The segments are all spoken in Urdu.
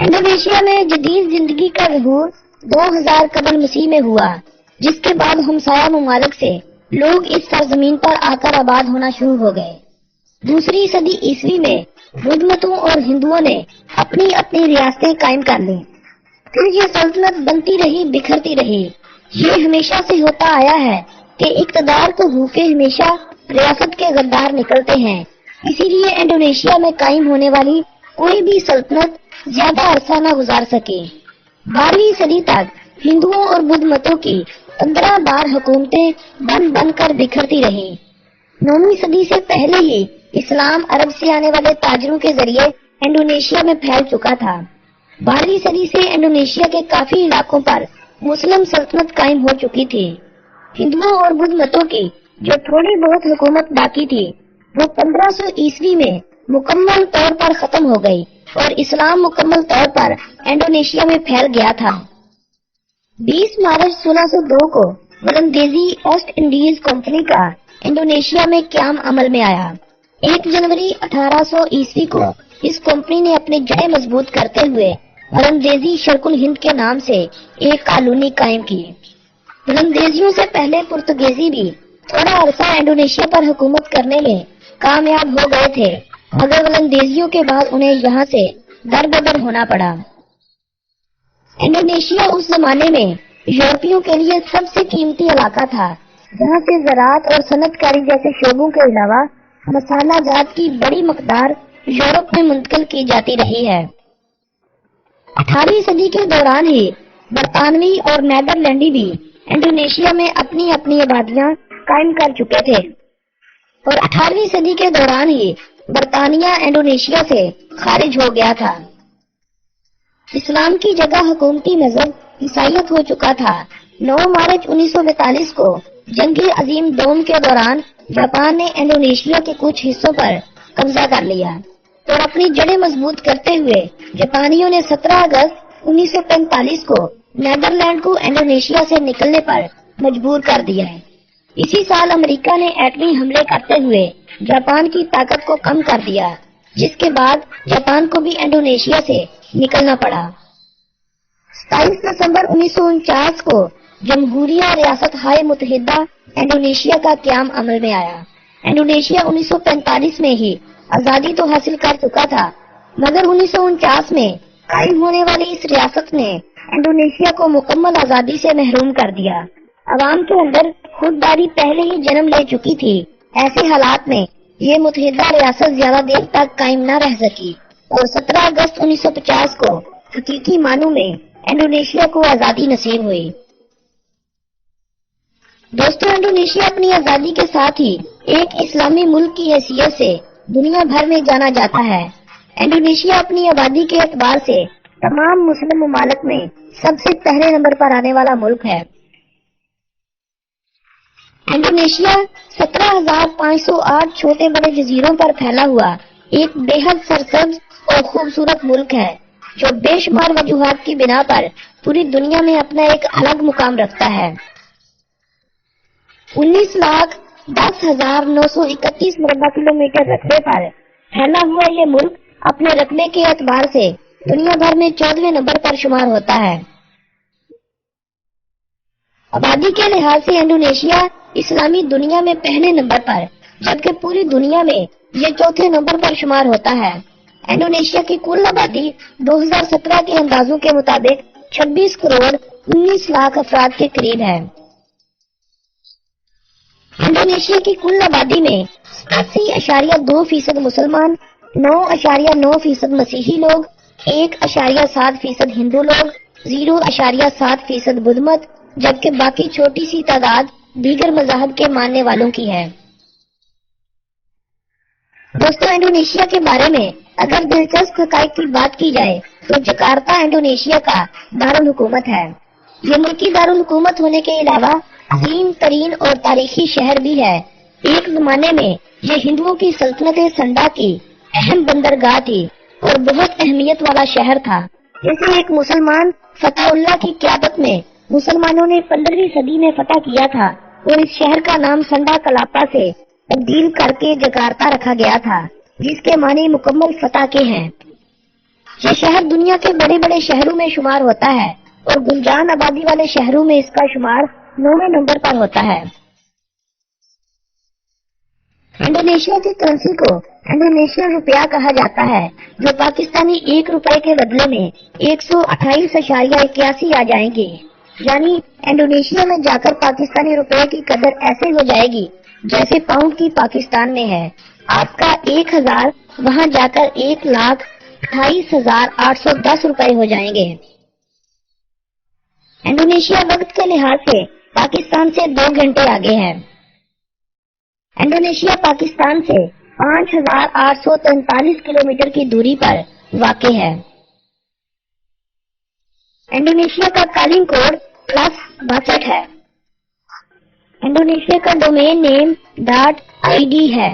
انڈونیشیا میں جدید زندگی کا ظہور 2000 قبل مسیح میں ہوا، جس کے بعد ہمسایہ ممالک سے لوگ اس سرزمین پر آ کر آباد ہونا شروع ہو گئے۔ دوسری صدی عیسوی میں بدھ متوں اور ہندوؤں نے اپنی اپنی ریاستیں قائم کر لیں۔ پھر یہ سلطنت بنتی رہی، بکھرتی رہی۔ یہ ہمیشہ سے ہوتا آیا ہے کہ اقتدار کو بھوکے ہمیشہ ریاست کے غدار نکلتے ہیں، اسی لیے انڈونیشیا میں قائم ہونے والی کوئی بھی سلطنت زیادہ عرصہ نہ گزار سکے۔ 12ویں صدی تک ہندوؤں اور بدھ متوں کی 15 بار حکومتیں بن بن کر بکھرتی رہیں۔ 9ویں صدی سے پہلے ہی اسلام عرب سے آنے والے تاجروں کے ذریعے انڈونیشیا میں پھیل چکا تھا۔ 12ویں صدی سے انڈونیشیا کے کافی علاقوں پر مسلم سلطنت قائم ہو چکی تھی۔ ہندوؤں اور بدھ متوں کی جو تھوڑی بہت حکومت باقی تھی وہ 1500 عیسوی میں مکمل طور پر ختم ہو گئی اور اسلام مکمل طور پر انڈونیشیا میں پھیل گیا تھا۔ 20 مارچ 1602 کو ولندیزی ایسٹ انڈیز کمپنی کا انڈونیشیا میں قیام عمل میں آیا۔ 1 جنوری 1800 عیسوی کو اس کمپنی نے اپنے جڑیں مضبوط کرتے ہوئے ولندیزی شرق الہند کے نام سے ایک کالونی قائم کی۔ ولندیزیوں سے پہلے پرتگیزی بھی تھوڑا عرصہ انڈونیشیا پر حکومت کرنے میں کامیاب ہو گئے تھے، مگر ولندیزیوں کے بعد انہیں یہاں سے در بدر ہونا پڑا۔ انڈونیشیا اس زمانے میں یورپیوں کے لیے سب سے قیمتی علاقہ تھا، جہاں سے زراعت اور صنعت کاری جیسے شعبوں کے علاوہ مسالہ جات کی بڑی مقدار یورپ میں منتقل کی جاتی رہی ہے۔ 18ویں صدی کے دوران ہی برطانوی اور نیدرلینڈی بھی انڈونیشیا میں اپنی اپنی آبادیاں قائم کر چکے تھے، اور 18ویں صدی کے دوران ہی برطانیہ انڈونیشیا سے خارج ہو گیا تھا۔ اسلام کی جگہ حکومتی مذہب عیسائیت ہو چکا تھا۔ 9 مارچ 1942 کو جنگ عظیم دوم کے دوران جاپان نے انڈونیشیا کے کچھ حصوں پر قبضہ کر لیا اور اپنی جڑیں مضبوط کرتے ہوئے جاپانیوں نے 17 اگست 1945 کو نیدرلینڈ کو انڈونیشیا سے نکلنے پر مجبور کر دیا ہے۔ اسی سال امریکہ نے ایٹمی حملے کرتے ہوئے جاپان کی طاقت کو کم کر دیا، جس کے بعد جاپان کو بھی انڈونیشیا سے نکلنا پڑا۔ 27 دسمبر 1949 کو جمہوریہ ریاست ہائے متحدہ انڈونیشیا کا قیام عمل میں آیا۔ انڈونیشیا 1945 میں ہی آزادی تو حاصل کر چکا تھا، مگر 1949 میں قائم ہونے والی اس ریاست نے انڈونیشیا کو مکمل آزادی سے محروم کر دیا۔ عوام کے اندر خودداری پہلے ہی جنم لے چکی تھی۔ ایسے حالات میں یہ متحدہ ریاست زیادہ دیر تک قائم نہ رہ سکی اور 17 اگست 1950 کو حقیقی معنوں میں انڈونیشیا کو آزادی نصیب ہوئی۔ دوستو، انڈونیشیا اپنی آزادی کے ساتھ ہی ایک اسلامی ملک کی حیثیت سے دنیا بھر میں جانا جاتا ہے۔ انڈونیشیا اپنی آبادی کے اعتبار سے تمام مسلم ممالک میں سب سے پہلے نمبر پر آنے والا ملک ہے۔ انڈونیشیا 17,508 چھوٹے بڑے جزیروں پر پھیلا ہوا ایک بے حد سرسبز اور خوبصورت ملک ہے، جو بے شمار وجوہات کی بنا پر پوری دنیا میں اپنا ایک الگ مقام رکھتا ہے۔ 19,10,931 مربع کلومیٹر رقبے پر پھیلا ہوا یہ ملک اپنے رقبے کے اعتبار سے دنیا بھر میں 14ویں نمبر پر شمار ہوتا ہے۔ آبادی کے لحاظ سے انڈونیشیا اسلامی دنیا میں پہلے نمبر پر، جبکہ پوری دنیا میں یہ چوتھے نمبر پر شمار ہوتا ہے۔ انڈونیشیا کی کل آبادی 2017 کے اندازوں کے مطابق 26 کروڑ 19 لاکھ افراد کے قریب ہے۔ انڈونیشیا کی کل آبادی میں 87.2% مسلمان، 9.9% مسیحی لوگ، 1.7% ہندو لوگ، 0.7% بدھ مت، جبکہ باقی چھوٹی سی تعداد دیگر مذاہب کے ماننے والوں کی ہے۔ دوستو، انڈونیشیا کے بارے میں اگر دلچسپ حقائق کی بات کی جائے تو جکارتا انڈونیشیا کا دارالحکومت ہے۔ یہ ملکی دارالحکومت ہونے کے علاوہ عظیم ترین اور تاریخی شہر بھی ہے۔ ایک زمانے میں یہ ہندوؤں کی سلطنت سنڈا کی اہم بندرگاہ تھی اور بہت اہمیت والا شہر تھا، جسے ایک مسلمان فتح اللہ کی قیادت میں مسلمانوں نے 15ویں صدی میں فتح کیا تھا اور اس شہر کا نام سنڈا کلاپا سے تبدیل کر کے جکارتا رکھا گیا تھا، جس کے معنی مکمل فتح کے ہیں۔ یہ شہر دنیا کے بڑے بڑے شہروں میں شمار ہوتا ہے اور گنجان آبادی والے شہروں میں اس کا شمار 9ویں نمبر پر ہوتا ہے۔ انڈونیشیا کی کرنسی کو انڈونیشین روپیہ کہا جاتا ہے، جو پاکستانی 1 روپے کے بدلے میں 128.81 آ جائیں گے۔ یعنی انڈونیشیا میں جا کر پاکستانی روپے کی قدر ایسے ہو جائے گی جیسے پاؤنڈ کی پاکستان میں ہے۔ آپ کا 1000 وہاں جا کر 1,28,810 روپے ہو جائیں گے۔ انڈونیشیا وقت کے لحاظ سے پاکستان سے 2 گھنٹے آگے ہے۔ انڈونیشیا پاکستان سے 5,843 کلومیٹر کی دوری پر واقع ہے۔ انڈونیشیا کا کالنگ کوڈ +62 ہے۔ انڈونیشیا کا ڈومین نیم .id ہے۔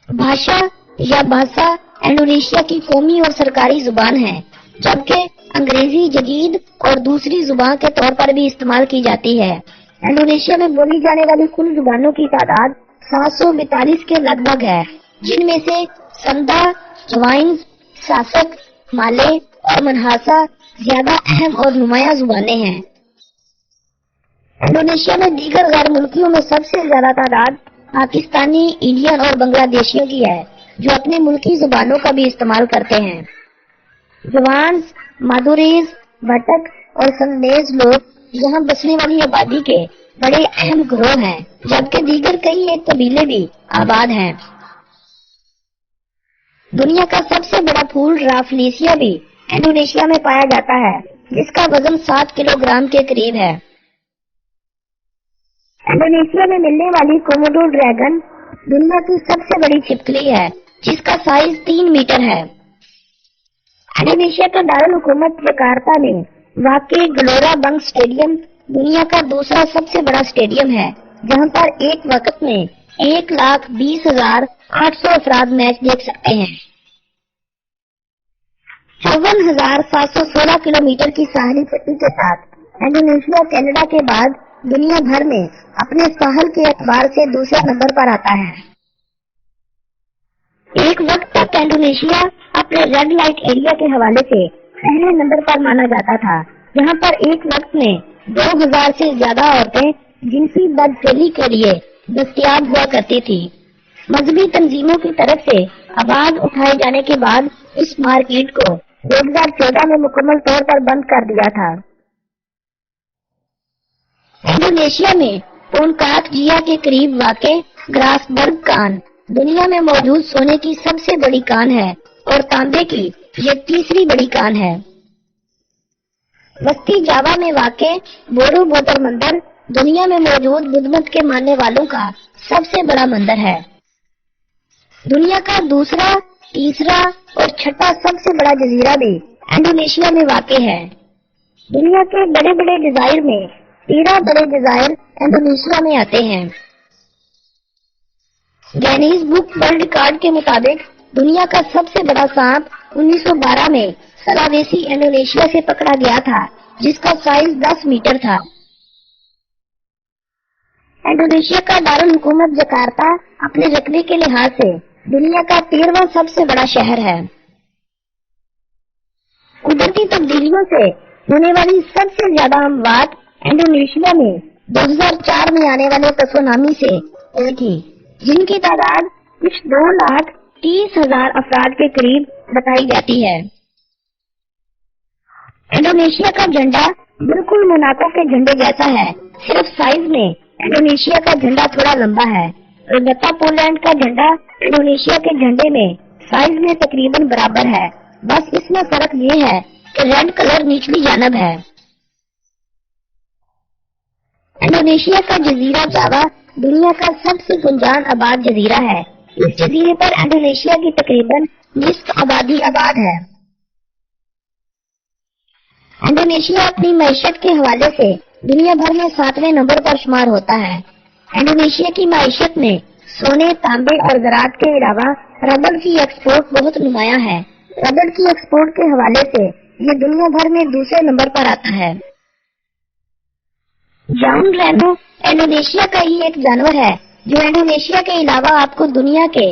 بھاشا یا بھاشا انڈونیشیا کی قومی اور سرکاری زبان ہے، جبکہ انگریزی جدید اور دوسری زبان کے طور پر بھی استعمال کی جاتی ہے۔ انڈونیشیا میں بولی جانے والی کل زبانوں کی تعداد 742 کے لگ بھگ ہے، جن میں سے سندا، جوائنز، ساسک، مالے اور منہاسا زیادہ اہم اور نمایاں زبانیں ہیں۔ انڈونیشیا میں دیگر غیر ملکیوں میں سب سے زیادہ تعداد پاکستانی، انڈین اور بنگلہ دیشیوں کی ہے، جو اپنے ملکی زبانوں کا بھی استعمال کرتے ہیں۔ جوانز، مادوریز، بھٹک اور سندیز لوگ یہاں بسنے والی آبادی کے بڑے اہم گروہ ہیں، جبکہ دیگر کئی ایک قبیلے بھی آباد ہیں۔ دنیا کا سب سے بڑا پھول رافلیسیا بھی انڈونیشیا میں پایا جاتا ہے، جس کا وزن 7 کلو گرام کے قریب ہے۔ انڈونیشیا میں ملنے والی کوموڈو ڈریگن دنیا کی سب سے بڑی چھپکلی ہے، جس کا سائز 3 میٹر ہے۔ انڈونیشیا کا دارالحکومت جکارتا میں واقع گلورا بنگ اسٹیڈیم دنیا کا دوسرا سب سے بڑا اسٹیڈیم ہے، جہاں پر ایک وقت میں 1,20,800 افراد میچ دیکھ سکتے ہیں۔ 54,716 کلومیٹر کی ساحلی پٹی کے ساتھ انڈونیشیا کینیڈا کے بعد دنیا بھر میں اپنے ساحل کے اعتبار سے دوسرے نمبر پر آتا ہے۔ ایک وقت تک انڈونیشیا اپنے ریڈ لائٹ ایریا کے حوالے سے پہلے نمبر پر مانا جاتا تھا، جہاں پر ایک وقت میں 2000 سے زیادہ عورتیں جنسی بدفعلی کے لیے دستیاب ہوا کرتی تھی۔ مذہبی تنظیموں کی طرف سے آواز اٹھائے جانے کے بعد اس مارکیٹ کو 2014 میں مکمل طور پر بند کر دیا تھا۔ انڈونیشیا میں پونکات جیا کے قریب واقع گراسبرگ کان دنیا میں موجود سونے کی سب سے بڑی کان ہے اور تانبے کی یہ تیسری بڑی کان ہے۔ وسطی جاوا میں واقع بورو بودر مندر دنیا میں موجود بدھ مت کے ماننے والوں کا سب سے بڑا مندر ہے۔ دنیا کا دوسرا، تیسرا اور چھٹا سب سے بڑا جزیرہ بھی انڈونیشیا میں واقع ہے۔ دنیا کے بڑے بڑے جزائر میں 13 بڑے جزائر انڈونیشیا میں آتے ہیں۔ گینیز بک ورلڈ ریکارڈ کے مطابق دنیا کا سب سے بڑا سانپ 1912 میں سلاویسی انڈونیشیا سے پکڑا گیا تھا، جس کا سائز 10 میٹر تھا۔ انڈونیشیا کا دارالحکومت جکارتا اپنے رقبے کے لحاظ سے دنیا کا 13واں سب سے بڑا شہر ہے۔ قدرتی تبدیلیوں سے ہونے والی سب سے زیادہ اموات انڈونیشیا میں 2004 میں آنے والے تسونامی سے ہوئی تھی، جن کی تعداد کچھ 2,30,000 افراد کے قریب بتائی جاتی ہے۔ انڈونیشیا کا جھنڈا بالکل موناکو کے جھنڈے جیسا ہے، صرف سائز میں انڈونیشیا کا جھنڈا تھوڑا لمبا ہے۔ البتہ پولینڈ کا جھنڈا انڈونیشیا کے جھنڈے میں سائز میں تقریباً برابر ہے، بس اس میں فرق یہ ہے کہ ریڈ کلر نچلی جانب ہے۔ انڈونیشیا کا جزیرہ جاوا دنیا کا سب سے گنجان آباد جزیرہ ہے۔ اس جزیرے پر انڈونیشیا کی تقریباً نصف آبادی آباد ہے۔ انڈونیشیا اپنی معیشت کے حوالے سے دنیا بھر میں 7ویں نمبر پر شمار ہوتا ہے۔ انڈونیشیا کی معیشت میں سونے، تانبے اور زراعت کے علاوہ ربڑ کی ایکسپورٹ بہت نمایاں ہے۔ ربڑ کی ایکسپورٹ کے حوالے سے یہ دنیا بھر میں دوسرے نمبر پر آتا ہے۔ جاؤن رینو انڈونیشیا کا ہی ایک جانور ہے جو انڈونیشیا کے علاوہ آپ کو دنیا کے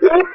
1